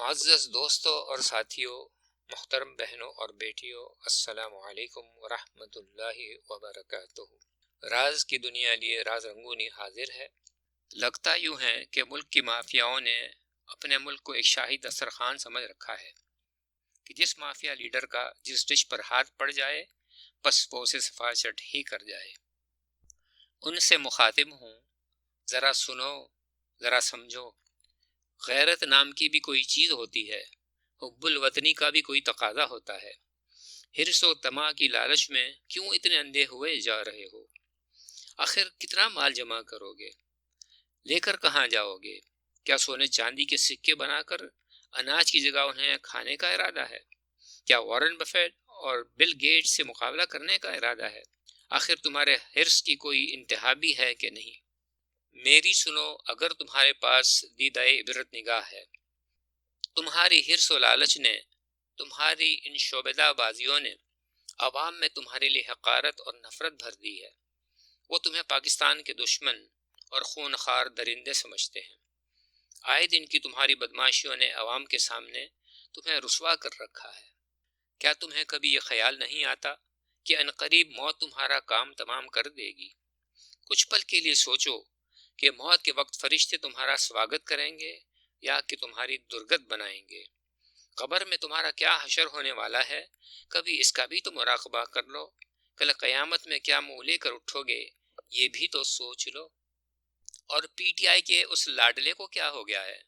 معزز دوستوں اور ساتھیوں، محترم بہنوں اور بیٹیوں، السلام علیکم ورحمۃ اللہ وبرکاتہ۔ راز کی دنیا لیے راز رنگونی حاضر ہے۔ لگتا یوں ہے کہ ملک کی مافیاؤں نے اپنے ملک کو ایک شاہی دسترخوان سمجھ رکھا ہے کہ جس مافیا لیڈر کا جس ڈش پر ہاتھ پڑ جائے بس وہ اسے سفارشٹ ہی کر جائے۔ ان سے مخاطب ہوں، ذرا سنو، ذرا سمجھو۔ غیرت نام کی بھی کوئی چیز ہوتی ہے، حب الوطنی کا بھی کوئی تقاضا ہوتا ہے۔ حرص و طمع کی لالچ میں کیوں اتنے اندھے ہوئے جا رہے ہو؟ آخر کتنا مال جمع کرو گے؟ لے کر کہاں جاؤ گے؟ کیا سونے چاندی کے سکے بنا کر اناج کی جگہ انہیں کھانے کا ارادہ ہے؟ کیا وارن بفیٹ اور بل گیٹ سے مقابلہ کرنے کا ارادہ ہے؟ آخر تمہارے حرص کی کوئی انتہا بھی ہے کہ نہیں؟ میری سنو، اگر تمہارے پاس دیدہ عبرت نگاہ ہے، تمہاری حرص و لالچ نے، تمہاری ان شعبدہ بازیوں نے عوام میں تمہارے لیے حقارت اور نفرت بھر دی ہے۔ وہ تمہیں پاکستان کے دشمن اور خونخوار درندے سمجھتے ہیں۔ آئے دن کی تمہاری بدماشیوں نے عوام کے سامنے تمہیں رسوا کر رکھا ہے۔ کیا تمہیں کبھی یہ خیال نہیں آتا کہ عنقریب موت تمہارا کام تمام کر دے گی؟ کچھ پل کے لیے سوچو کہ موت کے وقت فرشتے تمہارا سواگت کریں گے یا کہ تمہاری درگت بنائیں گے۔ قبر میں تمہارا کیا حشر ہونے والا ہے، کبھی اس کا بھی تو مراقبہ کر لو۔ کل قیامت میں کیا منہ لے کر اٹھو گے، یہ بھی تو سوچ لو۔ اور پی ٹی آئی کے اس لاڈلے کو کیا ہو گیا ہے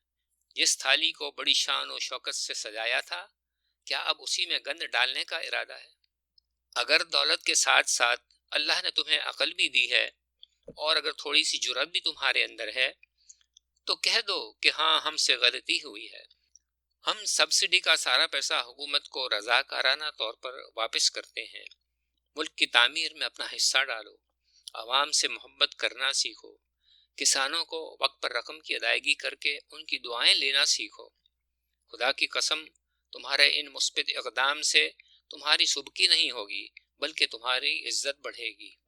جس تھالی کو بڑی شان و شوکت سے سجایا تھا؟ کیا اب اسی میں گند ڈالنے کا ارادہ ہے؟ اگر دولت کے ساتھ ساتھ اللہ نے تمہیں عقل بھی دی ہے اور اگر تھوڑی سی جرأت بھی تمہارے اندر ہے تو کہہ دو کہ ہاں، ہم سے غلطی ہوئی ہے۔ ہم سبسڈی کا سارا پیسہ حکومت کو رضاکارانہ طور پر واپس کرتے ہیں۔ ملک کی تعمیر میں اپنا حصہ ڈالو، عوام سے محبت کرنا سیکھو، کسانوں کو وقت پر رقم کی ادائیگی کر کے ان کی دعائیں لینا سیکھو۔ خدا کی قسم، تمہارے ان مثبت اقدام سے تمہاری سبکی نہیں ہوگی بلکہ تمہاری عزت بڑھے گی۔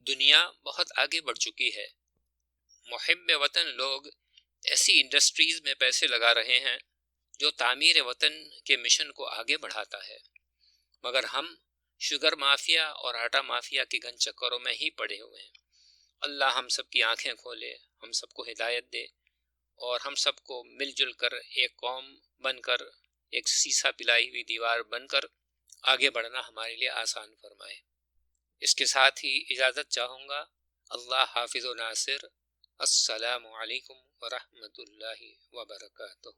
دنیا بہت آگے بڑھ چکی ہے۔ محب وطن لوگ ایسی انڈسٹریز میں پیسے لگا رہے ہیں جو تعمیر وطن کے مشن کو آگے بڑھاتا ہے، مگر ہم شوگر مافیا اور آٹا مافیا کے گھن چکروں میں ہی پڑے ہوئے ہیں۔ اللہ ہم سب کی آنکھیں کھولے، ہم سب کو ہدایت دے اور ہم سب کو مل جل کر ایک قوم بن کر، ایک سیسا پلائی ہوئی دیوار بن کر آگے بڑھنا ہمارے لیے آسان فرمائے۔ اس کے ساتھ ہی اجازت چاہوں گا۔ اللہ حافظ و ناصر۔ السلام علیکم ورحمۃ اللہ وبرکاتہ۔